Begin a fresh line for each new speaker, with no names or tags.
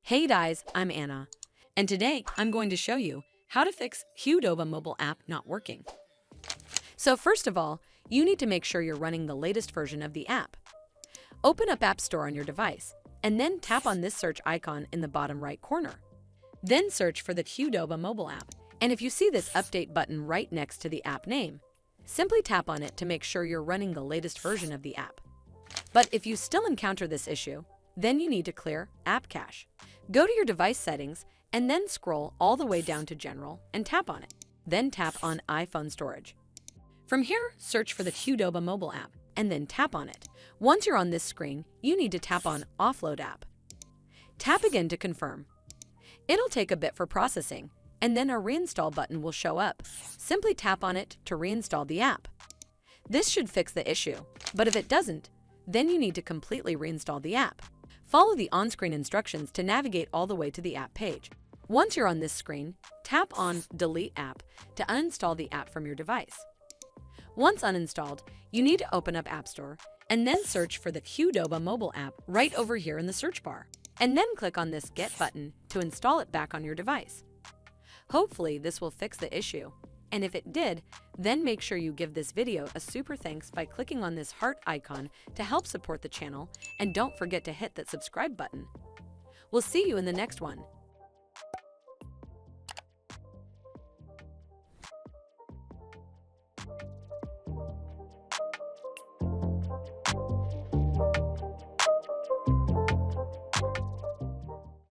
Hey guys, I'm Anna, and today I'm going to show you how to fix QDOBA mobile app not working. So first of all, you need to make sure you're running the latest version of the app. Open up App Store on your device, and then tap on this search icon in the bottom right corner. Then search for the QDOBA mobile app, and if you see this update button right next to the app name, simply tap on it to make sure you're running the latest version of the app. But if you still encounter this issue, then you need to clear App Cache. Go to your device settings and then scroll all the way down to General and tap on it. Then tap on iPhone Storage. From here, search for the QDOBA mobile app and then tap on it. Once you're on this screen, you need to tap on Offload App. Tap again to confirm. It'll take a bit for processing, and then a Reinstall button will show up. Simply tap on it to reinstall the app. This should fix the issue, but if it doesn't, then you need to completely reinstall the app. Follow the on-screen instructions to navigate all the way to the app page. Once you're on this screen, tap on Delete App to uninstall the app from your device. Once uninstalled, you need to open up App Store and then search for the QDOBA mobile app right over here in the search bar, and then click on this Get button to install it back on your device. Hopefully, this will fix the issue. And if it did, then make sure you give this video a super thanks by clicking on this heart icon to help support the channel, and don't forget to hit that subscribe button. We'll see you in the next one.